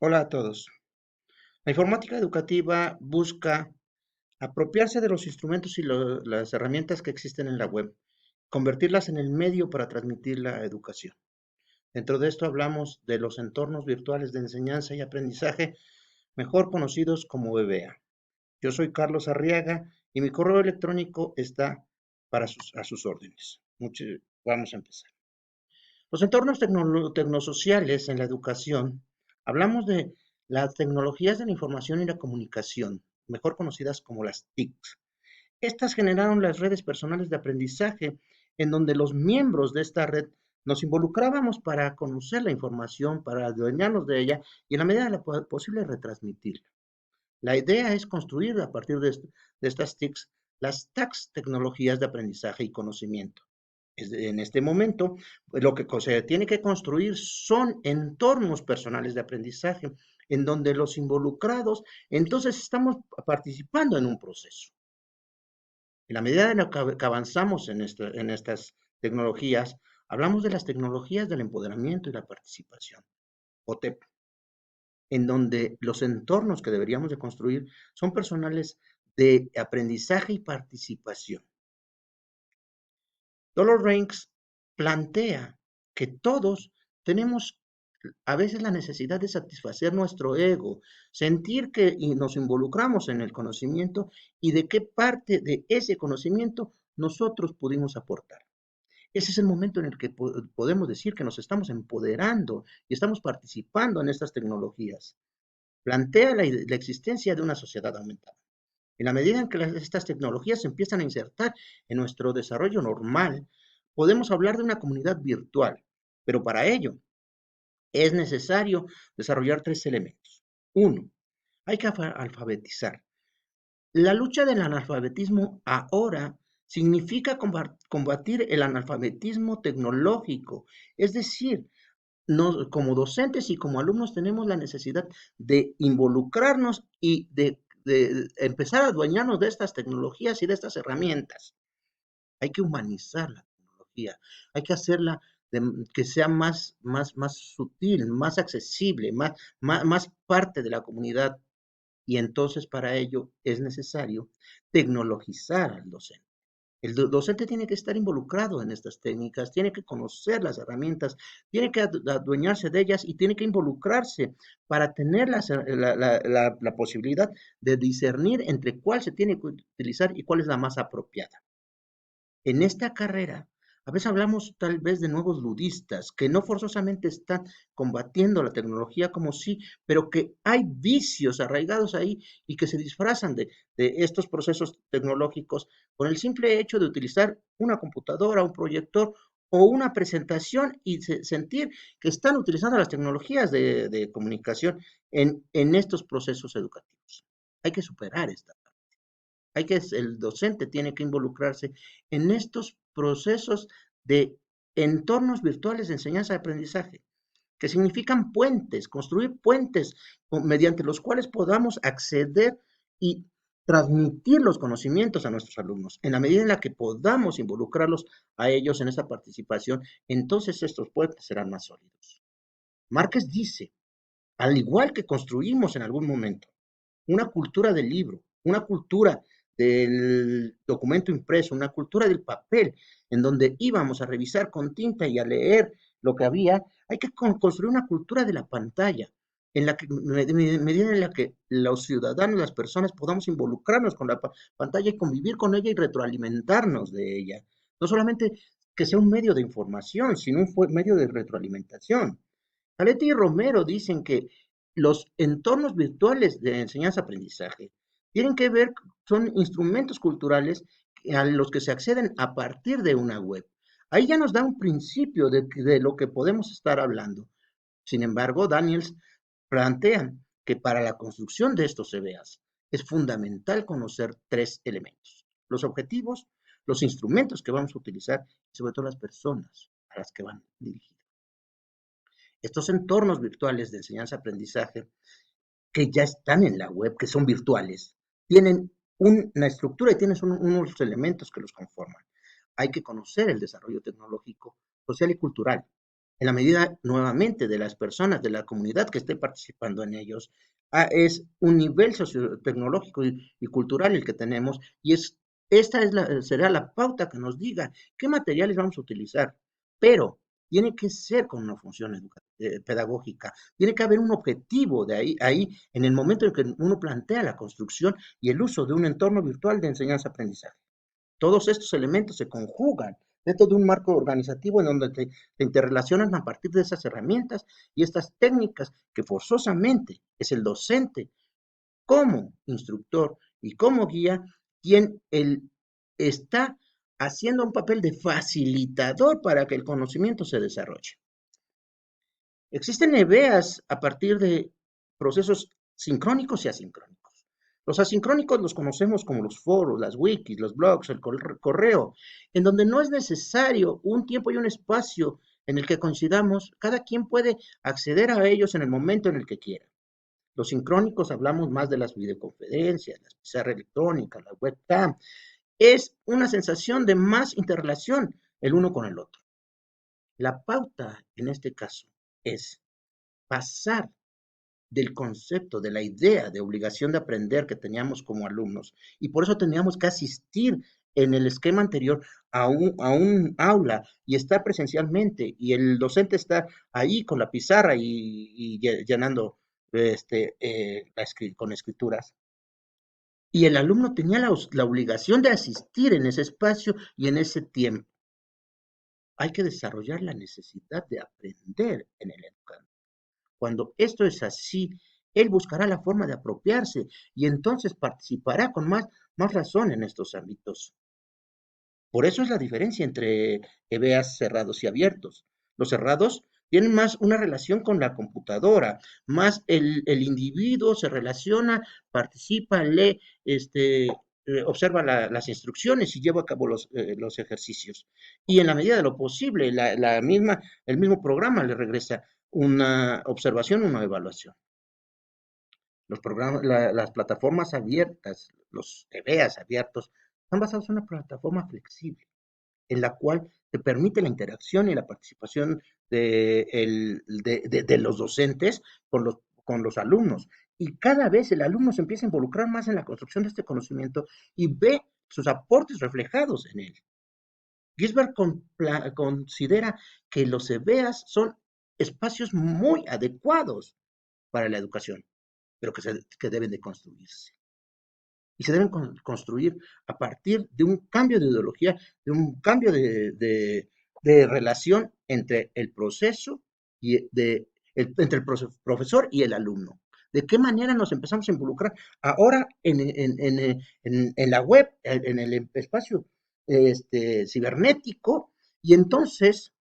Hola a todos. La informática educativa busca apropiarse de los instrumentos y las herramientas que existen en la web, convertirlas en el medio para transmitir la educación. Dentro de esto hablamos de los entornos virtuales de enseñanza y aprendizaje, mejor conocidos como VBA. Yo soy Carlos Arriaga y mi correo electrónico está a sus órdenes. Vamos a empezar. Los entornos tecnosociales en la educación, hablamos de las tecnologías de la información y la comunicación, mejor conocidas como las TICs. Estas generaron las redes personales de aprendizaje, en donde los miembros de esta red nos involucrábamos para conocer la información, para adueñarnos de ella y en la medida de lo posible retransmitirla. La idea es construir a partir de estas TICs las TACs, tecnologías de aprendizaje y conocimiento. En este momento, lo que se tiene que construir son entornos personales de aprendizaje, en donde los involucrados, entonces estamos participando en un proceso. En la medida en que avanzamos en estas tecnologías, hablamos de las tecnologías del empoderamiento y la participación, OTEP, en donde los entornos que deberíamos de construir son personales de aprendizaje y participación. Dolores Ranks plantea que todos tenemos a veces la necesidad de satisfacer nuestro ego, sentir que nos involucramos en el conocimiento y de qué parte de ese conocimiento nosotros pudimos aportar. Ese es el momento en el que podemos decir que nos estamos empoderando y estamos participando en estas tecnologías. Plantea la existencia de una sociedad aumentada. En la medida en que estas tecnologías se empiezan a insertar en nuestro desarrollo normal, podemos hablar de una comunidad virtual, pero para ello es necesario desarrollar tres elementos. Uno, hay que alfabetizar. La lucha del analfabetismo ahora significa combatir el analfabetismo tecnológico, es decir, como docentes y como alumnos tenemos la necesidad de involucrarnos y de empezar a adueñarnos de estas tecnologías y de estas herramientas. Hay que humanizar la tecnología, hay que hacerla que sea más sutil, más accesible, más parte de la comunidad. Y entonces para ello es necesario tecnologizar al docente. El docente tiene que estar involucrado en estas técnicas, tiene que conocer las herramientas, tiene que adueñarse de ellas y tiene que involucrarse para tener la posibilidad de discernir entre cuál se tiene que utilizar y cuál es la más apropiada. En esta carrera, a veces hablamos tal vez de nuevos ludistas que no forzosamente están combatiendo la tecnología como sí, pero que hay vicios arraigados ahí y que se disfrazan de estos procesos tecnológicos con el simple hecho de utilizar una computadora, un proyector o una presentación y sentir que están utilizando las tecnologías de comunicación en estos procesos educativos. Hay que superar esta. El docente tiene que involucrarse en estos procesos de entornos virtuales de enseñanza y aprendizaje, que significan puentes, construir puentes mediante los cuales podamos acceder y transmitir los conocimientos a nuestros alumnos. En la medida en la que podamos involucrarlos a ellos en esa participación, entonces estos puentes serán más sólidos. Márquez dice, al igual que construimos en algún momento una cultura del libro, una cultura del documento impreso, una cultura del papel, en donde íbamos a revisar con tinta y a leer lo que había, hay que construir una cultura de la pantalla, en la que, medida en la que los ciudadanos, las personas, podamos involucrarnos con la pantalla y convivir con ella y retroalimentarnos de ella. No solamente que sea un medio de información, sino un medio de retroalimentación. Caleti y Romero dicen que los entornos virtuales de enseñanza-aprendizaje tienen que ver, son instrumentos culturales a los que se acceden a partir de una web. Ahí ya nos da un principio de lo que podemos estar hablando. Sin embargo, Daniels plantea que para la construcción de estos EBAs es fundamental conocer tres elementos: los objetivos, los instrumentos que vamos a utilizar y sobre todo las personas a las que van dirigidos. Estos entornos virtuales de enseñanza-aprendizaje que ya están en la web, que son virtuales, tienen una estructura y tienen unos elementos que los conforman. Hay que conocer el desarrollo tecnológico, social y cultural. en la medida nuevamente de las personas, de la comunidad que esté participando en ellos. Es un nivel sociotecnológico y cultural el que tenemos y será la pauta que nos diga qué materiales vamos a utilizar, pero tiene que ser con una función pedagógica, tiene que haber un objetivo de ahí en el momento en que uno plantea la construcción y el uso de un entorno virtual de enseñanza-aprendizaje. Todos estos elementos se conjugan dentro de un marco organizativo en donde te interrelacionan a partir de esas herramientas y estas técnicas que forzosamente es el docente como instructor y como guía quien está haciendo un papel de facilitador para que el conocimiento se desarrolle. Existen EVEAs a partir de procesos sincrónicos y asincrónicos. Los asincrónicos los conocemos como los foros, las wikis, los blogs, el correo, en donde no es necesario un tiempo y un espacio en el que coincidamos, cada quien puede acceder a ellos en el momento en el que quiera. Los sincrónicos hablamos más de las videoconferencias, las pizarras electrónicas, la webcam. Es una sensación de más interrelación el uno con el otro. La pauta en este caso es pasar del concepto, de la idea de obligación de aprender que teníamos como alumnos, y por eso teníamos que asistir en el esquema anterior a un aula y estar presencialmente, y el docente está ahí con la pizarra y llenando con escrituras. Y el alumno tenía la obligación de asistir en ese espacio y en ese tiempo. Hay que desarrollar la necesidad de aprender en el educando. Cuando esto es así, él buscará la forma de apropiarse y entonces participará con más razón en estos ámbitos. Por eso es la diferencia entre EBAs cerrados y abiertos. Los cerrados tienen más una relación con la computadora, más el individuo se relaciona, participa, lee, observa las instrucciones y lleva a cabo los ejercicios. Y en la medida de lo posible, el mismo programa le regresa una observación, una evaluación. Las plataformas abiertas, los EBAs abiertos, están basados en una plataforma flexible en la cual te permite la interacción y la participación de los docentes con los alumnos. Y cada vez el alumno se empieza a involucrar más en la construcción de este conocimiento y ve sus aportes reflejados en él. Gisbert considera que los EBAs son espacios muy adecuados para la educación, pero que deben de construirse y se deben construir a partir de un cambio de ideología, de un cambio de relación entre el proceso entre el profesor y el alumno. ¿De qué manera nos empezamos a involucrar ahora en la web, en el espacio cibernético? Y entonces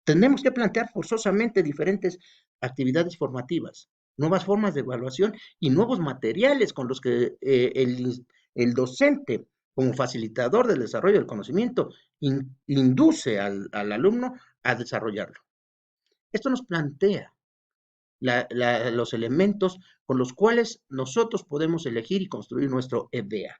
tenemos que plantear forzosamente diferentes actividades formativas, nuevas formas de evaluación y nuevos materiales con los que el docente, como facilitador del desarrollo del conocimiento, induce al alumno a desarrollarlo. Esto nos plantea los elementos con los cuales nosotros podemos elegir y construir nuestro EBA.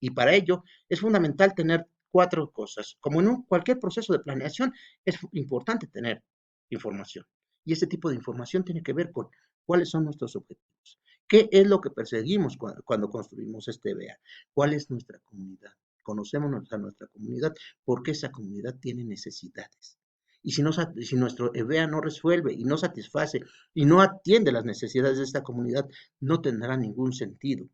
Y para ello es fundamental tener 4 cosas. Como en cualquier proceso de planeación, es importante tener información. Y ese tipo de información tiene que ver con cuáles son nuestros objetivos. ¿Qué es lo que perseguimos cuando construimos este EBA? ¿Cuál es nuestra comunidad? Conocemos a nuestra comunidad porque esa comunidad tiene necesidades. Y si nuestro EBA no resuelve y no satisface y no atiende las necesidades de esta comunidad, no tendrá ningún sentido.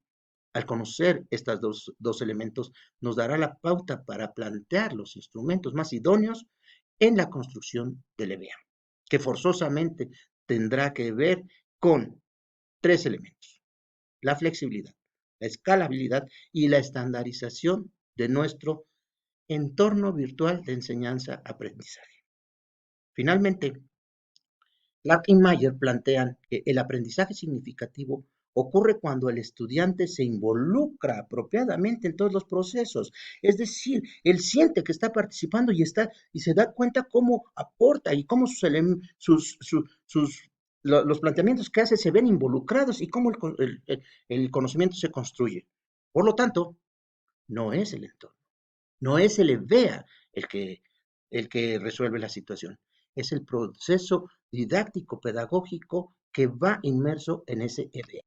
Al conocer estos dos elementos, nos dará la pauta para plantear los instrumentos más idóneos en la construcción del EBA, que forzosamente tendrá que ver con 3 elementos: la flexibilidad, la escalabilidad y la estandarización de nuestro entorno virtual de enseñanza-aprendizaje. Finalmente, Clark y Mayer plantean que el aprendizaje significativo ocurre cuando el estudiante se involucra apropiadamente en todos los procesos, es decir, él siente que está participando y se da cuenta cómo aporta y cómo los planteamientos que hace se ven involucrados y cómo el conocimiento se construye. Por lo tanto, no es el entorno, no es el EBEA el que resuelve la situación, es el proceso didáctico pedagógico que va inmerso en ese evento.